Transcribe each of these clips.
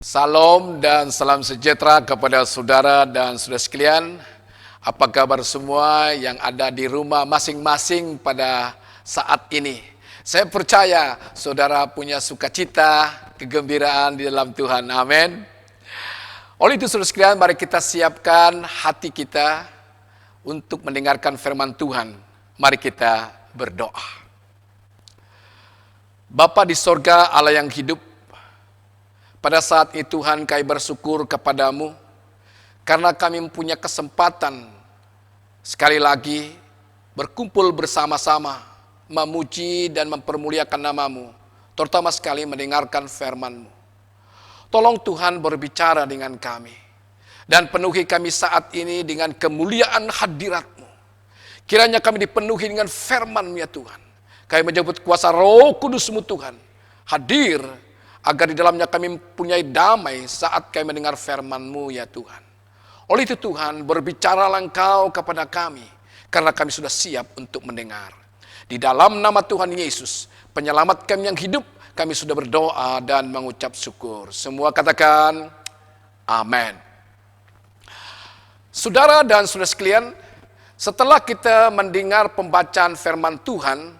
Salam dan salam sejahtera kepada saudara dan saudara sekalian. Apa kabar semua yang ada di rumah masing-masing pada saat ini? Saya percaya saudara punya sukacita, kegembiraan di dalam Tuhan. Amin. Oleh itu saudara sekalian, mari kita siapkan hati kita untuk mendengarkan firman Tuhan. Mari kita berdoa. Bapa di sorga, Allah yang hidup, pada saat ini Tuhan, kami bersyukur kepadamu karena kami mempunyai kesempatan sekali lagi berkumpul bersama-sama, memuji dan mempermuliakan namamu, terutama sekali mendengarkan firman-Mu. Tolong Tuhan berbicara dengan kami dan penuhi kami saat ini dengan kemuliaan hadirat-Mu. Kiranya kami dipenuhi dengan firman-Mu ya Tuhan. Kami menyebut kuasa Roh Kudus-Mu Tuhan hadir, agar di dalamnya kami mempunyai damai saat kami mendengar firman-Mu ya Tuhan. Oleh itu Tuhan, berbicaralah Engkau kepada kami, karena kami sudah siap untuk mendengar. Di dalam nama Tuhan Yesus, penyelamat kami yang hidup, kami sudah berdoa dan mengucap syukur. Semua katakan, amin. Saudara dan saudara sekalian, setelah kita mendengar pembacaan firman Tuhan,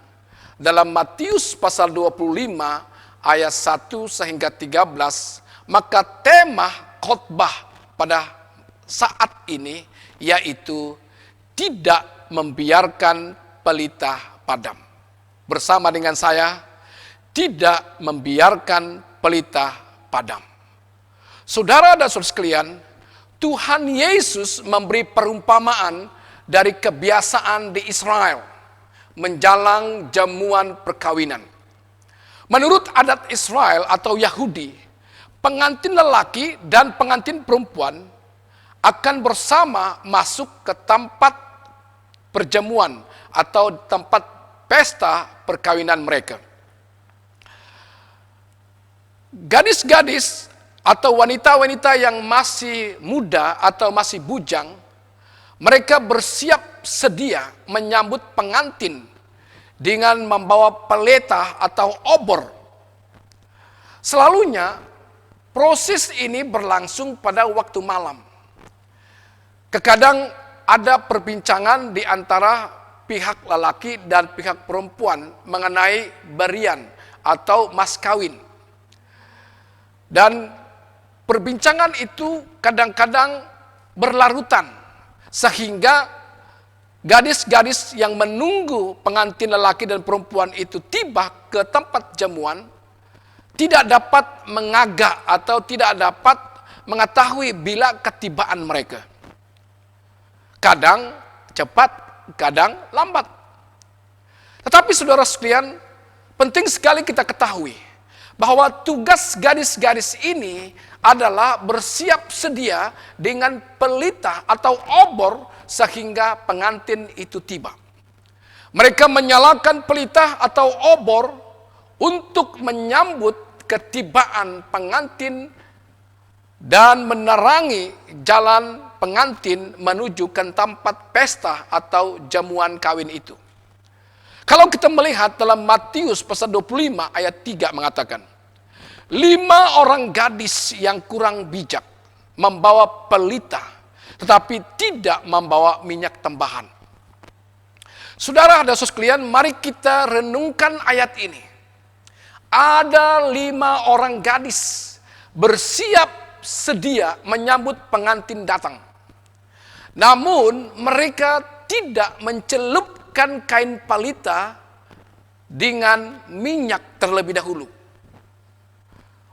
dalam Matius pasal 25, ayat 1 sehingga 13, maka tema khotbah pada saat ini yaitu tidak membiarkan pelita padam. Bersama dengan saya, tidak membiarkan pelita padam. Saudara dan saudara sekalian, Tuhan Yesus memberi perumpamaan dari kebiasaan di Israel menjelang jamuan perkawinan. Menurut adat Israel atau Yahudi, pengantin lelaki dan pengantin perempuan akan bersama masuk ke tempat perjamuan atau tempat pesta perkawinan mereka. Gadis-gadis atau wanita-wanita yang masih muda atau masih bujang, mereka bersiap sedia menyambut pengantin dengan membawa peleta atau obor. Selalunya proses ini berlangsung pada waktu malam. Terkadang ada perbincangan di antara pihak lelaki dan pihak perempuan mengenai berian atau mas kawin. Dan perbincangan itu kadang-kadang berlarutan sehingga gadis-gadis yang menunggu pengantin lelaki dan perempuan itu tiba ke tempat jamuan tidak dapat mengagak atau tidak dapat mengetahui bila ketibaan mereka. Kadang cepat, kadang lambat. Tetapi saudara sekalian, penting sekali kita ketahui bahwa tugas gadis-gadis ini adalah bersiap sedia dengan pelita atau obor sehingga pengantin itu tiba. Mereka menyalakan pelita atau obor untuk menyambut ketibaan pengantin dan menerangi jalan pengantin menuju ke tempat pesta atau jamuan kawin itu. Kalau kita melihat dalam Matius pasal 25 ayat 3 mengatakan, 5 orang gadis yang kurang bijak membawa pelita tetapi tidak membawa minyak tambahan. Saudara dan saudara sekalian, mari kita renungkan ayat ini. Ada 5 orang gadis bersiap sedia menyambut pengantin datang. Namun mereka tidak mencelupkan kain pelita dengan minyak terlebih dahulu.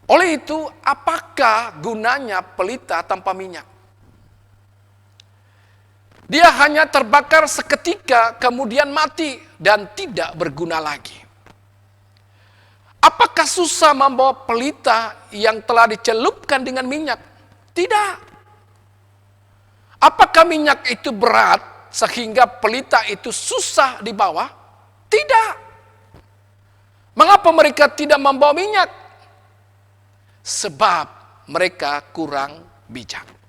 Oleh itu, apakah gunanya pelita tanpa minyak? Dia hanya terbakar seketika, kemudian mati dan tidak berguna lagi. Apakah susah membawa pelita yang telah dicelupkan dengan minyak? Tidak. Apakah minyak itu berat sehingga pelita itu susah dibawa? Tidak. Mengapa mereka tidak membawa minyak? Sebab mereka kurang bijak.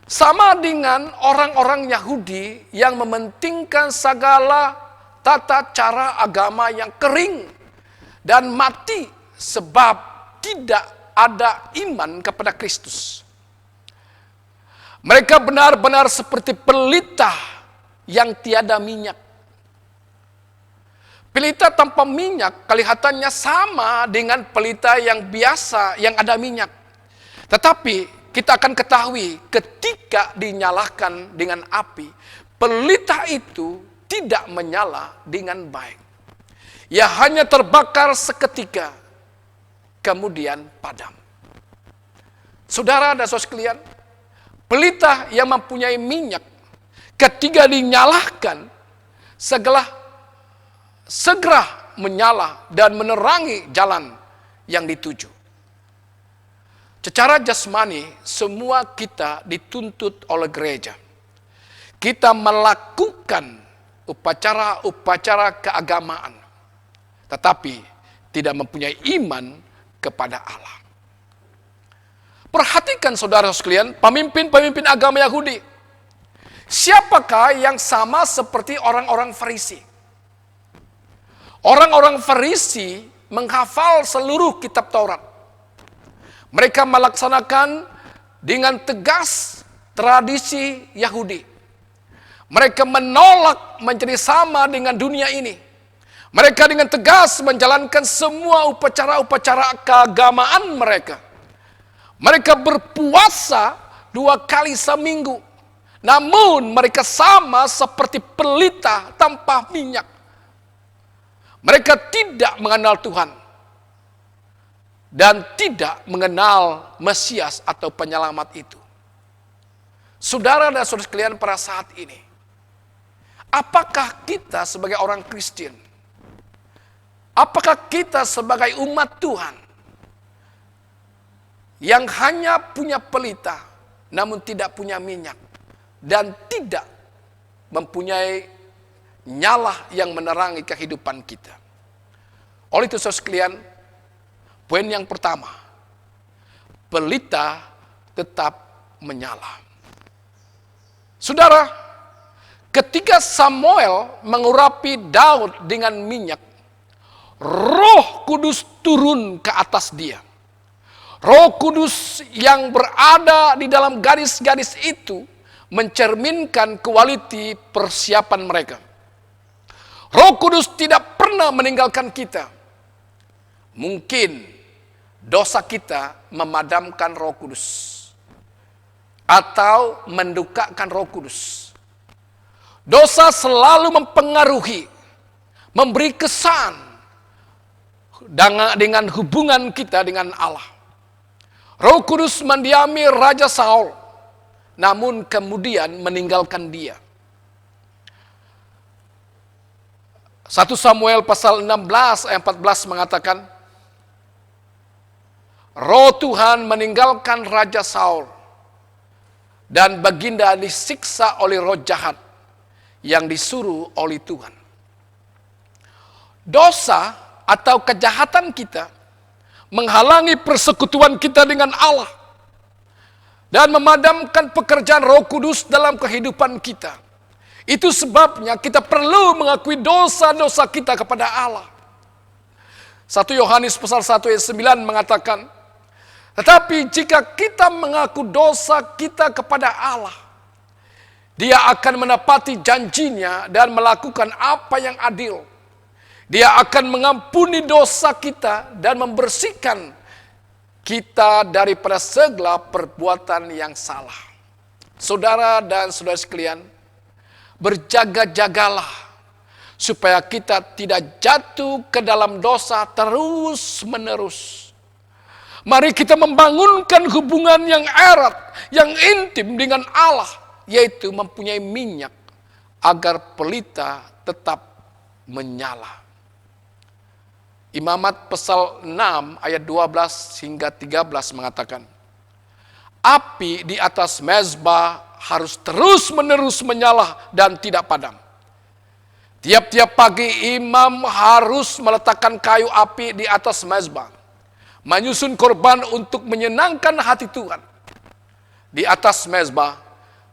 Sama dengan orang-orang Yahudi yang mementingkan segala tata cara agama yang kering dan mati sebab tidak ada iman kepada Kristus. Mereka benar-benar seperti pelita yang tiada minyak. Pelita tanpa minyak kelihatannya sama dengan pelita yang biasa yang ada minyak. Tetapi kita akan ketahui ketika dinyalakan dengan api, pelita itu tidak menyala dengan baik. Ia hanya terbakar seketika, kemudian padam. Saudara dan saudara sekalian, pelita yang mempunyai minyak, ketika dinyalakan, segera menyala dan menerangi jalan yang dituju. Secara jasmani, semua kita dituntut oleh gereja. Kita melakukan upacara-upacara keagamaan, tetapi tidak mempunyai iman kepada Allah. Perhatikan saudara sekalian, pemimpin-pemimpin agama Yahudi. Siapakah yang sama seperti orang-orang Farisi? Orang-orang Farisi menghafal seluruh kitab Taurat. Mereka melaksanakan dengan tegas tradisi Yahudi. Mereka menolak menjadi sama dengan dunia ini. Mereka dengan tegas menjalankan semua upacara-upacara keagamaan mereka. Mereka berpuasa 2 kali seminggu. Namun mereka sama seperti pelita tanpa minyak. Mereka tidak mengenal Tuhan. Dan tidak mengenal Mesias atau penyelamat itu. Saudara dan saudara sekalian pada saat ini, apakah kita sebagai orang Kristen, apakah kita sebagai umat Tuhan yang hanya punya pelita namun tidak punya minyak dan tidak mempunyai nyala yang menerangi kehidupan kita? Oleh itu saudara sekalian, poin yang pertama, pelita tetap menyala. Saudara, ketika Samuel mengurapi Daud dengan minyak, Roh Kudus turun ke atas dia. Roh Kudus yang berada di dalam gadis-gadis itu mencerminkan kualiti persiapan mereka. Roh Kudus tidak pernah meninggalkan kita. Mungkin dosa kita memadamkan Roh Kudus atau mendukakan Roh Kudus. Dosa selalu mempengaruhi, memberi kesan dengan hubungan kita dengan Allah. Roh Kudus mendiami Raja Saul, namun kemudian meninggalkan dia. 1 Samuel pasal 16 ayat 14 mengatakan, Roh Tuhan meninggalkan Raja Saul, dan baginda disiksa oleh roh jahat yang disuruh oleh Tuhan. Dosa atau kejahatan kita menghalangi persekutuan kita dengan Allah dan memadamkan pekerjaan Roh Kudus dalam kehidupan kita. Itu sebabnya kita perlu mengakui dosa-dosa kita kepada Allah. 1 Yohanes pasal 1 ayat 9 mengatakan, tetapi jika kita mengaku dosa kita kepada Allah, Dia akan menepati janjinya dan melakukan apa yang adil. Dia akan mengampuni dosa kita dan membersihkan kita daripada segala perbuatan yang salah. Saudara dan saudara sekalian, berjaga-jagalah supaya kita tidak jatuh ke dalam dosa terus-menerus. Mari kita membangunkan hubungan yang erat, yang intim dengan Allah, yaitu mempunyai minyak agar pelita tetap menyala. Imamat pasal 6 ayat 12 hingga 13 mengatakan, api di atas mezbah harus terus-menerus menyala dan tidak padam. Tiap-tiap pagi imam harus meletakkan kayu api di atas mezbah, menyusun korban untuk menyenangkan hati Tuhan di atas mezbah,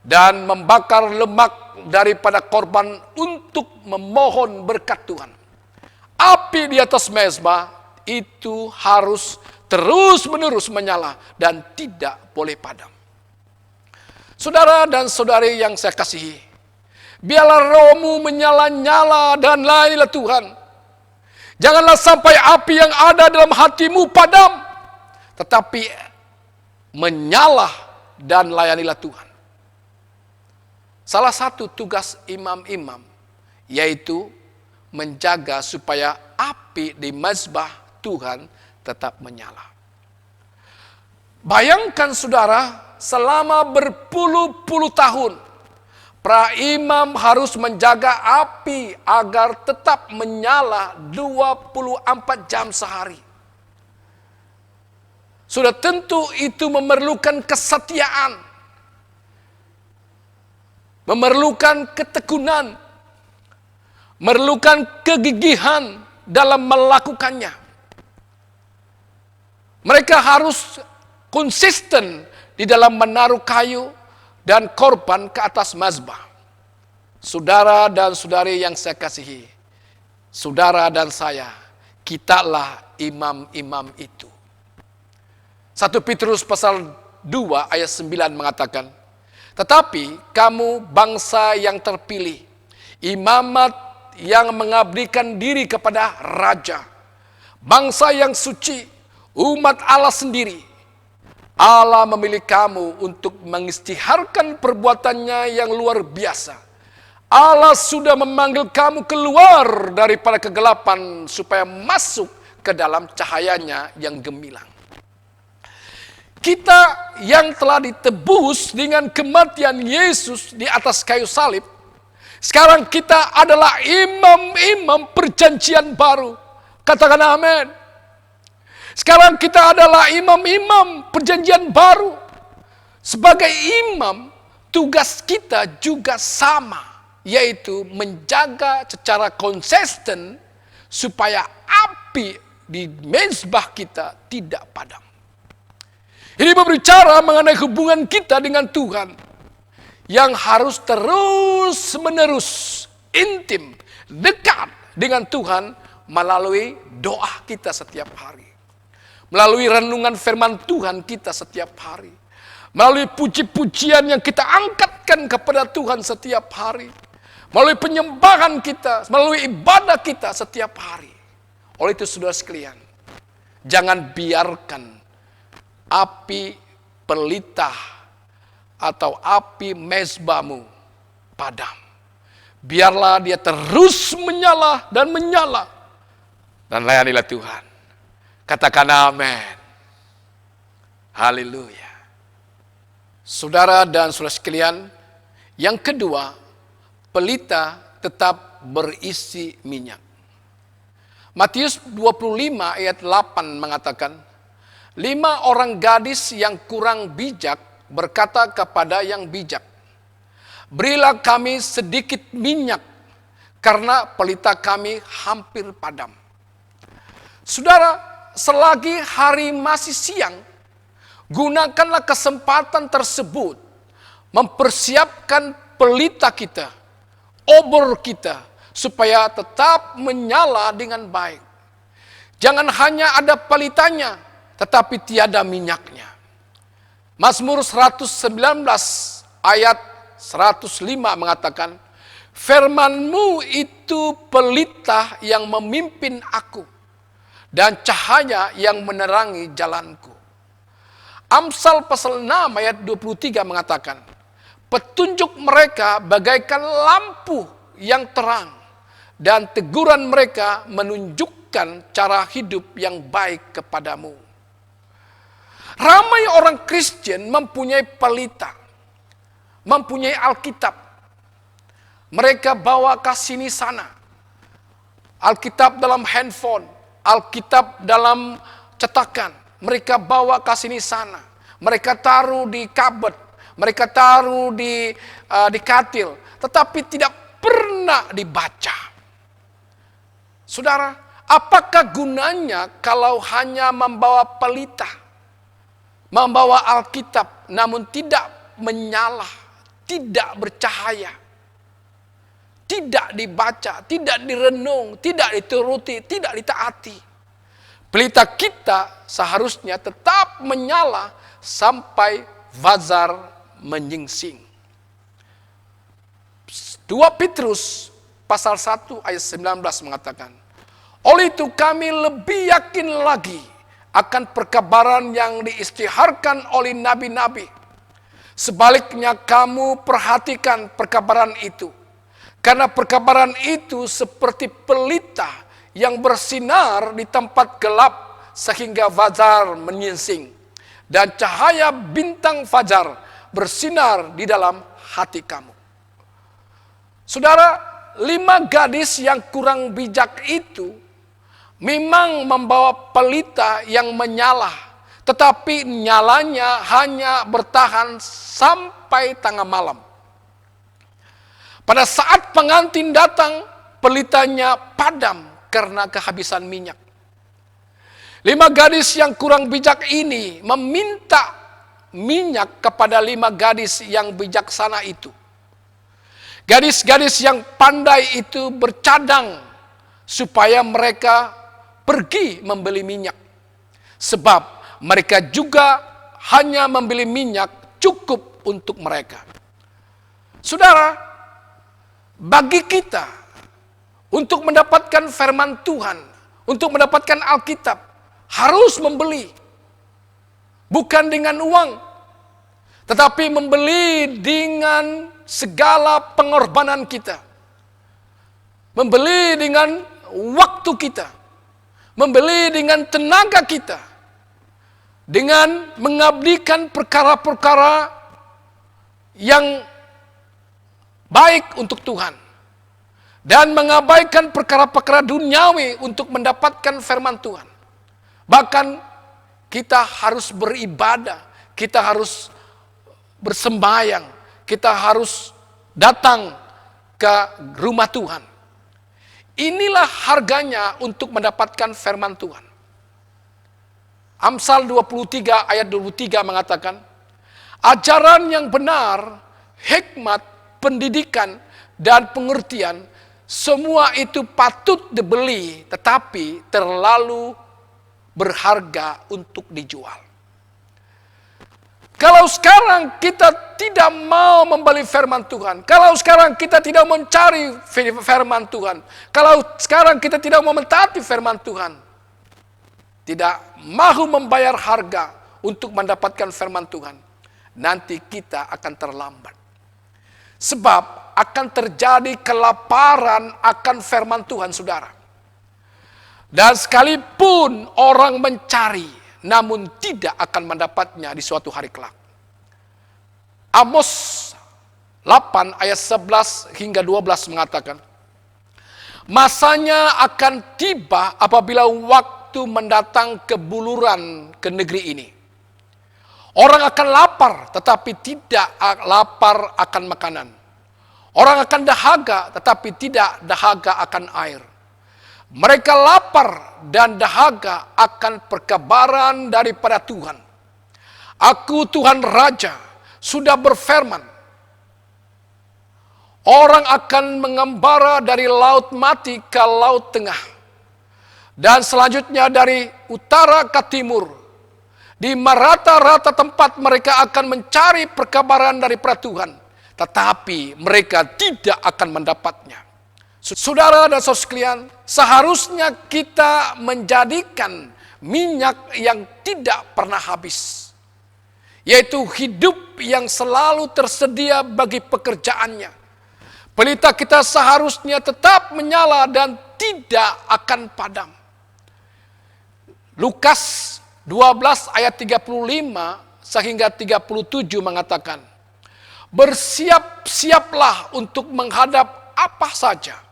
dan membakar lemak daripada korban untuk memohon berkat Tuhan. Api di atas mezbah itu harus terus-menerus menyala dan tidak boleh padam. Saudara dan saudari yang saya kasihi, biarlah rohmu menyala-nyala dan layanilah Tuhan. Janganlah sampai api yang ada dalam hatimu padam, tetapi menyala dan layanilah Tuhan. Salah satu tugas imam-imam yaitu menjaga supaya api di mazbah Tuhan tetap menyala. Bayangkan saudara, selama berpuluh-puluh tahun, para imam harus menjaga api agar tetap menyala 24 jam sehari. Sudah tentu itu memerlukan kesetiaan, memerlukan ketekunan, memerlukan kegigihan dalam melakukannya. Mereka harus konsisten di dalam menaruh kayu dan korban ke atas mazbah. Saudara dan saudari yang saya kasihi, saudara dan saya, kitalah imam-imam itu. 1 Petrus pasal 2 ayat 9 mengatakan, tetapi kamu bangsa yang terpilih, imamat yang mengabdikan diri kepada raja, bangsa yang suci, umat Allah sendiri. Allah memilih kamu untuk mengistiharkan perbuatannya yang luar biasa. Allah sudah memanggil kamu keluar daripada kegelapan supaya masuk ke dalam cahayanya yang gemilang. Kita yang telah ditebus dengan kematian Yesus di atas kayu salib, sekarang kita adalah imam-imam perjanjian baru. Katakan amin. Sekarang kita adalah imam-imam perjanjian baru. Sebagai imam, tugas kita juga sama, yaitu menjaga secara konsisten supaya api di mezbah kita tidak padam. Ini berbicara mengenai hubungan kita dengan Tuhan yang harus terus-menerus intim, dekat dengan Tuhan melalui doa kita setiap hari. Melalui renungan firman Tuhan kita setiap hari. Melalui puji-pujian yang kita angkatkan kepada Tuhan setiap hari. Melalui penyembahan kita, melalui ibadah kita setiap hari. Oleh itu saudara sekalian, jangan biarkan api pelita atau api mezbahmu padam. Biarlah dia terus menyala dan menyala. Dan layanilah Tuhan. Katakan amin. Haleluya. Saudara dan saudara sekalian, yang kedua, pelita tetap berisi minyak. Matius 25 ayat 8 mengatakan, 5 orang gadis yang kurang bijak berkata kepada yang bijak, berilah kami sedikit minyak, karena pelita kami hampir padam. Saudara, selagi hari masih siang, gunakanlah kesempatan tersebut mempersiapkan pelita kita, obor kita, supaya tetap menyala dengan baik. Jangan hanya ada pelitanya, tetapi tiada minyaknya. Mazmur 119 ayat 105 mengatakan, firman-Mu itu pelita yang memimpin aku, dan cahaya yang menerangi jalanku. Amsal pasal 6 ayat 23 mengatakan, petunjuk mereka bagaikan lampu yang terang, dan teguran mereka menunjukkan cara hidup yang baik kepadamu. Ramai orang Kristen mempunyai pelita, mempunyai Alkitab. Mereka bawa ke sini sana. Alkitab dalam handphone, Alkitab dalam cetakan, mereka bawa ke sini sana. Mereka taruh di kabet, mereka taruh di katil, tetapi tidak pernah dibaca. Saudara, apakah gunanya kalau hanya membawa pelita, membawa Alkitab, namun tidak menyala, tidak bercahaya, tidak dibaca, tidak direnung, tidak dituruti, tidak ditaati? Pelita kita seharusnya tetap menyala sampai fajar menyingsing. 2 Petrus pasal 1 ayat 19 mengatakan, oleh itu kami lebih yakin lagi akan perkabaran yang diisytiharkan oleh nabi-nabi. Sebaliknya kamu perhatikan perkabaran itu. Karena perkabaran itu seperti pelita yang bersinar di tempat gelap sehingga fajar menyingsing. Dan cahaya bintang fajar bersinar di dalam hati kamu. Saudara, 5 gadis yang kurang bijak itu memang membawa pelita yang menyala, tetapi nyalanya hanya bertahan sampai tengah malam. Pada saat pengantin datang, pelitanya padam karena kehabisan minyak. 5 gadis yang kurang bijak ini meminta minyak kepada 5 gadis yang bijaksana itu. Gadis-gadis yang pandai itu bercadang supaya mereka pergi membeli minyak. Sebab mereka juga hanya membeli minyak cukup untuk mereka. Saudara, bagi kita untuk mendapatkan firman Tuhan, untuk mendapatkan Alkitab, harus membeli. Bukan dengan uang, tetapi membeli dengan segala pengorbanan kita. Membeli dengan waktu kita. Membeli dengan tenaga kita. Dengan mengabdikan perkara-perkara yang baik untuk Tuhan. Dan mengabaikan perkara-perkara duniawi untuk mendapatkan firman Tuhan. Bahkan kita harus beribadah. Kita harus bersembahyang. Kita harus datang ke rumah Tuhan. Inilah harganya untuk mendapatkan firman Tuhan. Amsal 23 ayat 23 mengatakan, ajaran yang benar, hikmat, pendidikan, dan pengertian, semua itu patut dibeli, tetapi terlalu berharga untuk dijual. Kalau sekarang kita tidak mau membeli firman Tuhan, kalau sekarang kita tidak mencari firman Tuhan, kalau sekarang kita tidak mau mentaati firman Tuhan, tidak mau membayar harga untuk mendapatkan firman Tuhan, nanti kita akan terlambat. Sebab akan terjadi kelaparan akan firman Tuhan, saudara. Dan sekalipun orang mencari, namun tidak akan mendapatnya di suatu hari kelak. Amos 8 ayat 11 hingga 12 mengatakan, masanya akan tiba apabila waktu mendatang kebuluran ke negeri ini. Orang akan lapar tetapi tidak lapar akan makanan. Orang akan dahaga tetapi tidak dahaga akan air. Mereka lapar dan dahaga akan perkabaran daripada Tuhan. Aku Tuhan Raja sudah berfirman. Orang akan mengembara dari laut mati ke laut tengah. Dan selanjutnya dari utara ke timur. Di merata-rata tempat mereka akan mencari perkabaran daripada Tuhan. Tetapi mereka tidak akan mendapatnya. Saudara dan saudara sekalian, seharusnya kita menjadikan minyak yang tidak pernah habis. Yaitu hidup yang selalu tersedia bagi pekerjaannya. Pelita kita seharusnya tetap menyala dan tidak akan padam. Lukas 12 ayat 35 sehingga 37 mengatakan, bersiap-siaplah untuk menghadap apa saja.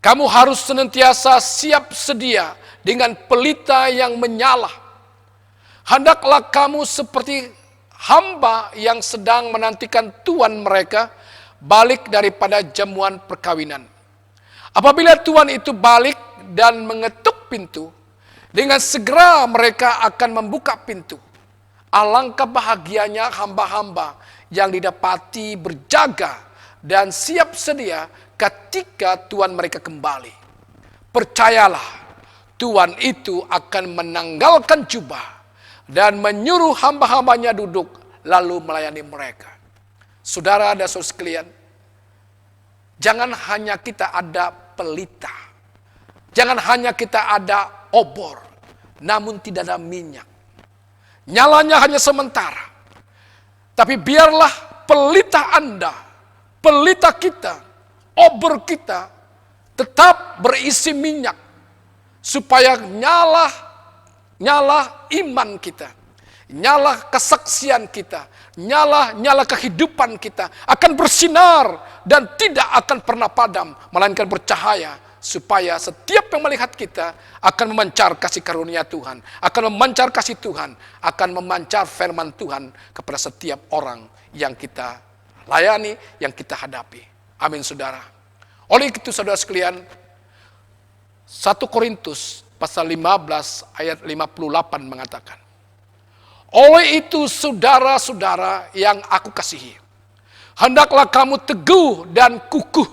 Kamu harus senantiasa siap sedia dengan pelita yang menyala. Hendaklah kamu seperti hamba yang sedang menantikan tuan mereka balik daripada jamuan perkawinan. Apabila tuan itu balik dan mengetuk pintu, dengan segera mereka akan membuka pintu. Alangkah bahagianya hamba-hamba yang didapati berjaga dan siap sedia ketika Tuhan mereka kembali. Percayalah, Tuhan itu akan menanggalkan jubah dan menyuruh hamba-hambanya duduk lalu melayani mereka. Saudara dan saudara sekalian, jangan hanya kita ada pelita, jangan hanya kita ada obor, namun tidak ada minyak. Nyalanya hanya sementara. Tapi biarlah pelita Anda, pelita kita, obor kita tetap berisi minyak, supaya nyala iman kita, nyala kesaksian kita, nyala kehidupan kita akan bersinar dan tidak akan pernah padam, melainkan bercahaya, supaya setiap yang melihat kita akan memancar kasih karunia Tuhan, akan memancar kasih Tuhan, akan memancar firman Tuhan kepada setiap orang yang kita layani, yang kita hadapi. Amin, saudara. Oleh itu, saudara sekalian, 1 Korintus pasal 15 ayat 58 mengatakan, oleh itu saudara-saudara yang aku kasihi, hendaklah kamu teguh dan kukuh,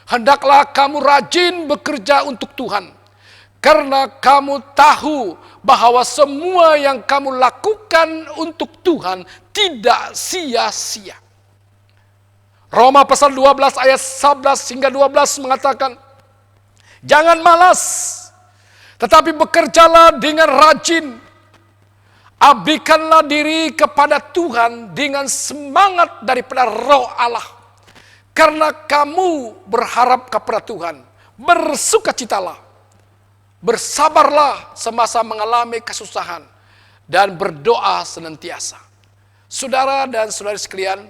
hendaklah kamu rajin bekerja untuk Tuhan, karena kamu tahu bahwa semua yang kamu lakukan untuk Tuhan tidak sia-sia. Roma pasal 12 ayat 11 hingga 12 mengatakan, jangan malas, tetapi bekerjalah dengan rajin. Abdikanlah diri kepada Tuhan dengan semangat daripada Roh Allah. Karena kamu berharap kepada Tuhan, bersukacitalah, bersabarlah semasa mengalami kesusahan, dan berdoa senantiasa. Saudara dan saudari sekalian,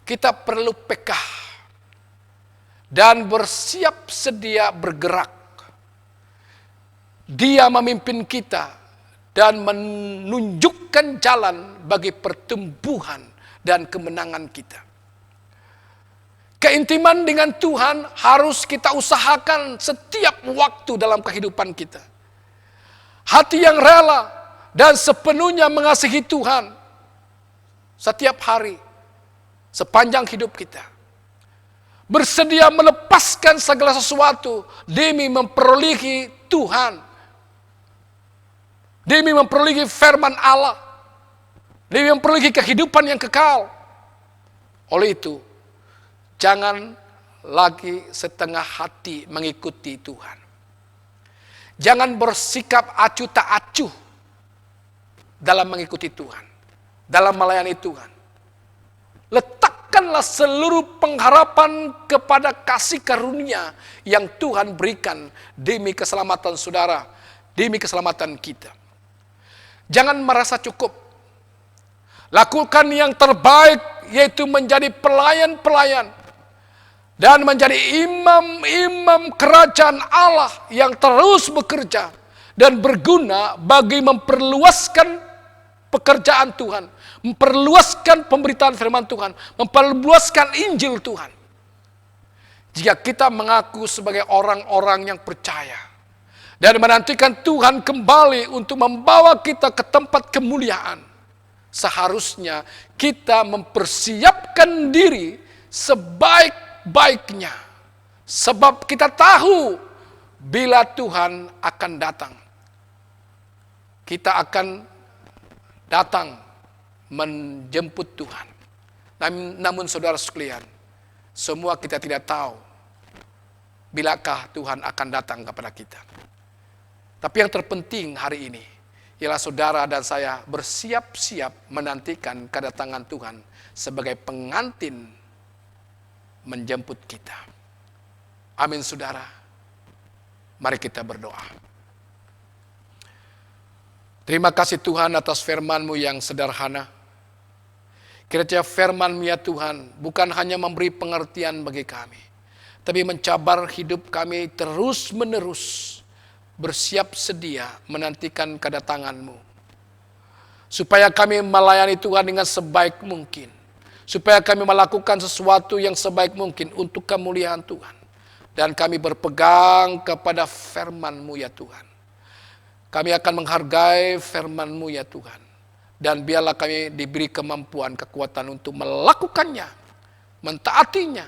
kita perlu pekah dan bersiap sedia bergerak. Dia memimpin kita dan menunjukkan jalan bagi pertumbuhan dan kemenangan kita. Keintiman dengan Tuhan harus kita usahakan setiap waktu dalam kehidupan kita. Hati yang rela dan sepenuhnya mengasihi Tuhan setiap hari, sepanjang hidup kita. Bersedia melepaskan segala sesuatu demi memperolehi Tuhan, demi memperolehi firman Allah, demi memperolehi kehidupan yang kekal. Oleh itu, jangan lagi setengah hati mengikuti Tuhan. Jangan bersikap acuh tak acuh dalam mengikuti Tuhan, dalam melayani Tuhan. Letakkanlah seluruh pengharapan kepada kasih karunia yang Tuhan berikan demi keselamatan saudara, demi keselamatan kita. Jangan merasa cukup. Lakukan yang terbaik, yaitu menjadi pelayan-pelayan dan menjadi imam-imam kerajaan Allah yang terus bekerja dan berguna bagi memperluaskan pekerjaan Tuhan, memperluaskan pemberitaan firman Tuhan, memperluaskan Injil Tuhan. Jika kita mengaku sebagai orang-orang yang percaya dan menantikan Tuhan kembali untuk membawa kita ke tempat kemuliaan, seharusnya kita mempersiapkan diri sebaik-baiknya, sebab kita tahu bila Tuhan akan datang. Kita akan datang menjemput Tuhan. Namun saudara sekalian, semua kita tidak tahu bilakah Tuhan akan datang kepada kita. Tapi yang terpenting hari ini ialah saudara dan saya bersiap-siap menantikan kedatangan Tuhan sebagai pengantin menjemput kita. Amin, saudara. Mari kita berdoa. Terima kasih Tuhan atas firman-Mu yang sederhana. Kiranya firman-Mu ya Tuhan bukan hanya memberi pengertian bagi kami, tapi mencabar hidup kami terus-menerus bersiap sedia menantikan kedatangan-Mu. Supaya kami melayani Tuhan dengan sebaik mungkin. Supaya kami melakukan sesuatu yang sebaik mungkin untuk kemuliaan Tuhan. Dan kami berpegang kepada firman-Mu ya Tuhan. Kami akan menghargai firman-Mu ya Tuhan. Dan biarlah kami diberi kemampuan, kekuatan untuk melakukannya, mentaatinya,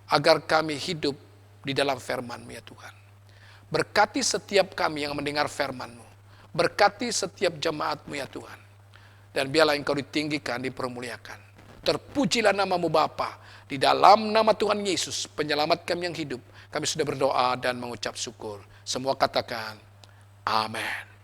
agar kami hidup di dalam firman-Mu ya Tuhan. Berkati setiap kami yang mendengar firman-Mu. Berkati setiap jemaat-Mu ya Tuhan. Dan biarlah Engkau ditinggikan, dipermuliakan. Terpujilah nama-Mu Bapa. Di dalam nama Tuhan Yesus, penyelamat kami yang hidup, kami sudah berdoa dan mengucap syukur. Semua katakan, amin.